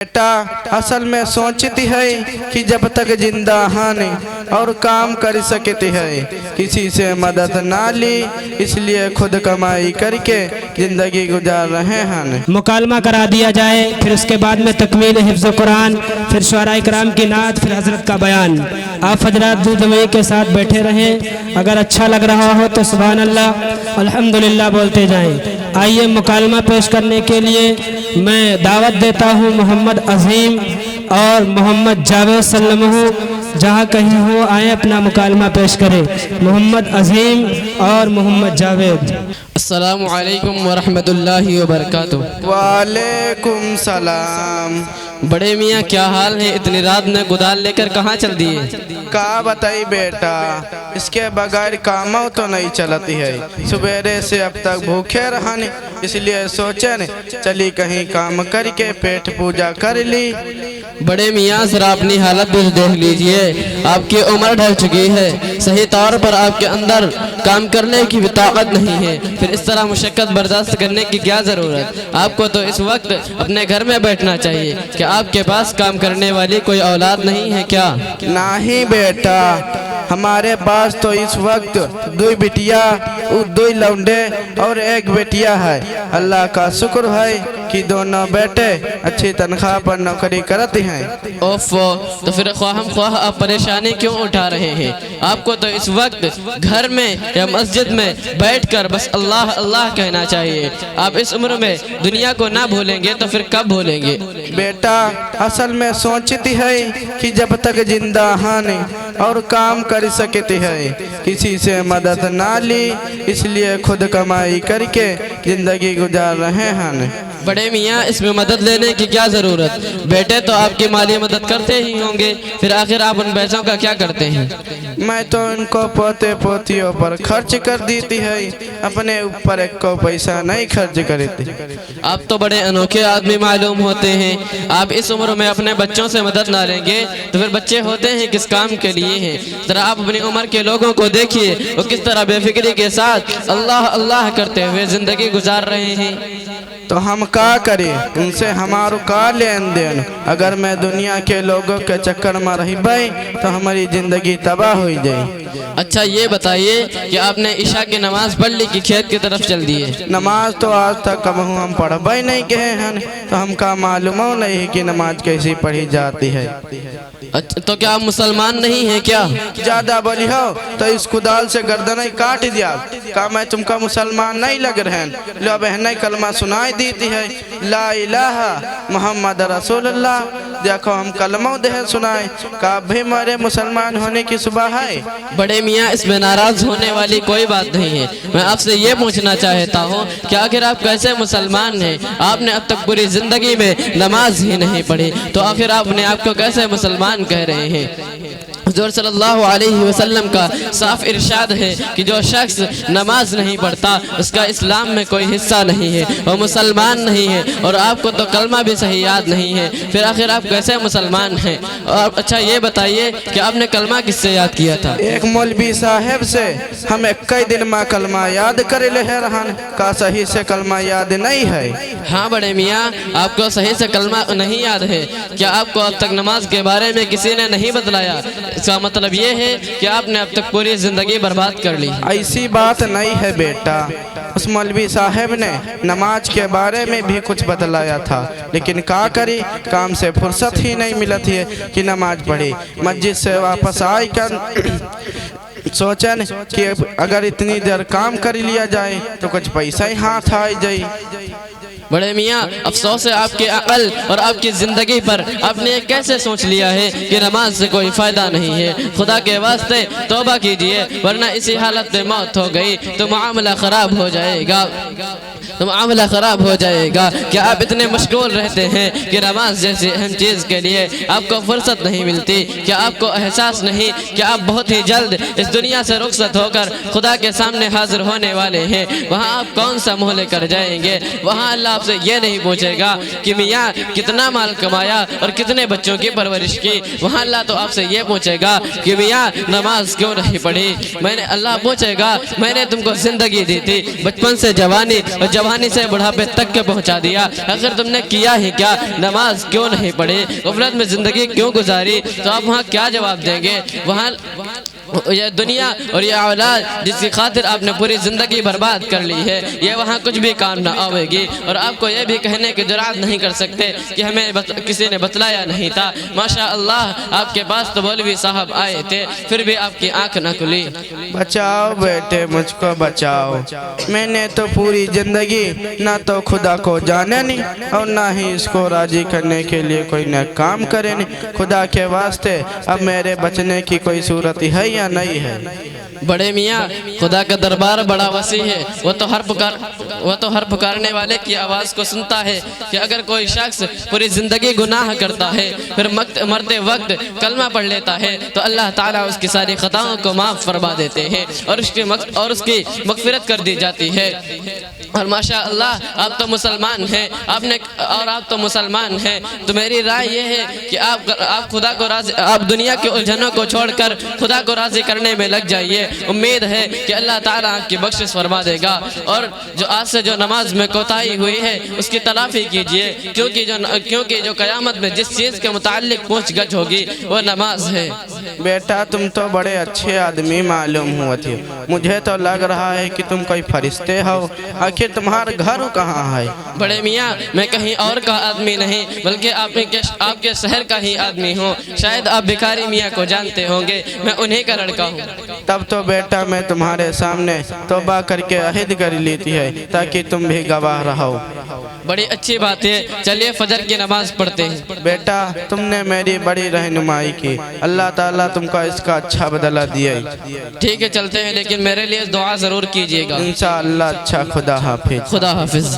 बेटा असल में सोचती है कि जब तक जिंदा हानि और काम कर सकती है किसी से मदद ना ली, इसलिए खुद कमाई करके जिंदगी गुजार रहे हैं। मुकालमा करा दिया जाए, फिर उसके बाद में तकमील हिफ्ज़ कुरान, फिर शुअराए किराम की नात, फिर हजरत का बयान। आप हजरात दूधमई के साथ बैठे रहें। अगर अच्छा लग रहा हो तो सुभान अल्लाह अल्हम्दुलिल्लाह बोलते जाएं। आइए मुकालमा पेश करने के लिए मैं दावत देता हूँ मोहम्मद अजीम और मोहम्मद जावेद सल्लल्लाहु, जहाँ कहीं हो आए अपना मुकालमा पेश करें। मोहम्मद अजीम और मोहम्मद जावेद। अस्सलामु अलैकुम वरहमतुल्लाहि वबरकातुहू। वालेकुम सलाम। बड़े मियाँ क्या हाल है? इतनी रात में कुदाल लेकर कहाँ चल दिए? का बताई बेटा, इसके बगैर काम तो नहीं चलती है। सवेरे से अब तक भूखे रहने, इसलिए सोचे न चली कहीं काम करके पेट पूजा कर ली। बड़े मियाँ जरा अपनी हालत भी देख लीजिए, आपकी उम्र ढल चुकी है, सही तौर पर आपके अंदर काम करने की भी ताकत नहीं है, फिर इस तरह मुशक्कत बर्दाश्त करने की क्या ज़रूरत? आपको तो इस वक्त अपने घर में बैठना चाहिए। क्या आपके पास काम करने वाली कोई औलाद नहीं है क्या? नहीं बेटा, हमारे पास तो इस वक्त दो बिटिया, दो लौंडे और एक बेटिया है। अल्लाह का शुक्र है कि दोनों बेटे अच्छी तनख्वाह पर नौकरी करते हैं। ओफो, तो फिर ख्वाह आप परेशानी क्यों उठा रहे हैं? आपको तो इस वक्त घर में या मस्जिद में बैठकर बस अल्लाह अल्लाह कहना चाहिए। आप इस उम्र में दुनिया को ना भूलेंगे तो फिर कब भूलेंगे? बेटा असल में सोचती है कि जब तक जिंदा हानि और काम कर सकती है किसी से मदद ना ली, इसलिए खुद कमाई करके जिंदगी गुजार रहे हैं। बड़े मियाँ इसमें मदद लेने की क्या ज़रूरत? बेटे तो आपकी माली मदद करते ही होंगे, फिर आखिर आप उन पैसों का क्या करते हैं? मैं तो उनको पोते पोतियों पर खर्च कर देती है, अपने ऊपर एक को पैसा नहीं खर्च करती। आप तो बड़े अनोखे आदमी मालूम होते हैं। आप इस उम्र में अपने बच्चों से मदद ना लेंगे तो फिर बच्चे होते हैं किस काम के लिए हैं? जरा आप अपनी उम्र के लोगों को देखिए, वो किस तरह बेफिक्री के साथ अल्लाह अल्लाह करते हुए ज़िंदगी गुजार रहे हैं। तो हम क्या करें? उनसे हमारो का लेन देन? अगर मैं दुनिया के लोगों के चक्कर में रही तो हमारी जिंदगी तबाह हो जाए। अच्छा ये बताइए कि आपने ईशा की नमाज पढ़ ली कि खेत की तरफ चल दिए? नमाज तो आज तक कबहू हम पढ़बे नहीं गए हैं, तो हमका मालूम नहीं है कि नमाज कैसी पढ़ी जाती है। अच्छा, तो क्या आप मुसलमान नहीं हैं क्या? ज्यादा बोली हो तो इस कुदाल से गर्दन काट दिया। का मैं तुमका मुसलमान नहीं लग रहे हैं? लो बहन कलमा सुनाई देती है, ला इलाहा मोहम्मद रसूलुल्लाह। देखो हम कलमा दे सुनाए, का भी हमारे मुसलमान होने की सुबह है। बड़े मियाँ इसमें नाराज होने वाली कोई बात नहीं है। मैं आपसे ये पूछना चाहता हूँ कि आखिर आप कैसे मुसलमान हैं? आपने अब तक पूरी जिंदगी में नमाज ही नहीं पढ़ी, तो आखिर आप अपने आप को कैसे मुसलमान कह रहे हैं? हुज़ूर सल्लल्लाहु अलैहि वसल्लम का साफ इरशाद है कि जो शख्स नमाज नहीं पढ़ता उसका इस्लाम में कोई हिस्सा नहीं है, वो मुसलमान नहीं है। और आपको तो कलमा भी सही याद नहीं है, फिर आखिर आप कैसे मुसलमान हैं? और अच्छा ये बताइए कि आपने कलमा किससे याद किया था? एक मौलवी साहब से हम कई दिन में कलमा याद करे ले रहन, का सही से कलमा याद नहीं है। हाँ बड़े मियाँ, आपको सही से कलमा नहीं याद है? क्या आपको अब तक नमाज के बारे में किसी ने नहीं बतलाया? इसका मतलब ये है कि आपने अब तक पूरी जिंदगी बर्बाद कर ली। ऐसी बात नहीं है बेटा, उस मौलवी साहब ने नमाज के बारे में भी कुछ बतलाया था, लेकिन क्या करी, काम से फुर्सत ही नहीं मिलती है कि नमाज पढ़ी। मस्जिद से वापस आई कर सोचन कि अगर इतनी देर काम कर लिया जाए तो कुछ पैसा ही हाथ आ जाए। बड़े मियाँ अफसोस है आपके अकल और आपकी ज़िंदगी पर, आपने कैसे सोच लिया है कि नमाज से कोई फ़ायदा नहीं है। खुदा के वास्ते तौबा कीजिए, वरना इसी हालत में मौत हो गई तो मामला ख़राब हो जाएगा, तो मामला ख़राब हो जाएगा। क्या आप इतने मशगूल रहते हैं कि नमाज जैसी अहम चीज़ के लिए आपको फुर्सत नहीं मिलती? क्या आपको एहसास नहीं कि आप बहुत ही जल्द इस दुनिया से रुखसत होकर खुदा के सामने हाजिर होने वाले हैं? वहाँ आप कौन सा मुँह लेकर जाएंगे? वहाँ अल्लाह آپ سے یہ نہیں پوچھے گا کہ میاں کتنا مال کمایا اور کتنے بچوں کی پرورش کی، وہاں اللہ تو آپ سے یہ پوچھے گا کہ میاں نماز کیوں نہیں پڑھی۔ اللہ پوچھے گا میں نے تم کو زندگی دی تھی، بچپن سے جوانی اور جوانی سے بڑھاپے تک کے پہنچا دیا، اگر تم نے کیا ہی کیا، نماز کیوں نہیں پڑھی، غفلت میں زندگی کیوں گزاری، تو آپ وہاں کیا جواب دیں گے؟ وہاں یہ دنیا اور یہ اولاد جس کی خاطر آپ نے پوری زندگی برباد کر لی ہے، یہ وہاں کچھ بھی کام نہ آئے گی، اور آپ کو یہ بھی کہنے کی جرات نہیں کر سکتے کہ ہمیں کسی نے بتلایا نہیں تھا۔ ماشاءاللہ آپ کے پاس تو مولوی صاحب آئے تھے، پھر بھی آپ کی آنکھ نہ کھلی۔ بچاؤ بیٹے مجھ کو بچاؤ، میں نے تو پوری زندگی نہ تو خدا کو جانے نہیں اور نہ ہی اس کو راضی کرنے کے لیے کوئی نہ کام کرے نہیں۔ خدا کے واسطے اب میرے بچنے کی کوئی صورت ہے یا نہیں ہے؟ بڑے میاں خدا کا دربار بڑا وسیع ہے، وہ تو ہر پکارنے والے کی آواز کو سنتا ہے کہ اگر کوئی شخص پوری زندگی گناہ کرتا ہے پھر مرتے وقت کلمہ پڑھ لیتا ہے تو اللہ تعالیٰ اس کی ساری خطاؤں کو معاف فرما دیتے ہیں اور اس کی مغفرت کر دی جاتی ہے۔ اور ماشاءاللہ آپ تو مسلمان ہیں، آپ تو مسلمان ہیں، تو میری رائے یہ ہے کہ آپ خدا کو راضی، آپ دنیا کے الجھنوں کو چھوڑ کر خدا کو راضی کرنے میں لگ جائیے۔ امید ہے کہ اللہ تعالیٰ آپ کی بخشش فرما دے گا، اور جو آج سے جو نماز میں کوتاہی ہوئی ہے اس کی تلافی کیجئے، کیونکہ جو قیامت میں جس چیز کے متعلق پوچھ گچھ ہوگی وہ نماز ہے۔ بیٹا تم تو بڑے اچھے آدمی معلوم ہوتے ہو، مجھے تو لگ رہا ہے کہ تم کوئی فرشتے ہو، آخر تمہارا گھر کہاں ہے؟ بڑے میاں میں کہیں اور کا آدمی نہیں بلکہ آپ کے شہر کا ہی آدمی ہوں، شاید آپ بھکاری میاں کو جانتے ہوں گے، میں انہی کا لڑکا ہوں۔ تب تو بیٹا میں تمہارے سامنے توبہ کر کے عہد کر لیتی ہے تاکہ تم بھی گواہ رہو۔ بڑی اچھی بات ہے، چلیے فجر کی نماز پڑھتے ہیں۔ بیٹا تم نے میری بڑی رہنمائی کی، اللہ تعالیٰ تم کو اس کا اچھا بدلہ دیا۔ ٹھیک ہے چلتے ہیں، لیکن میرے لیے دعا ضرور کیجیے گا۔ انشاءاللہ۔ اچھا، خدا حافظ۔ خدا حافظ۔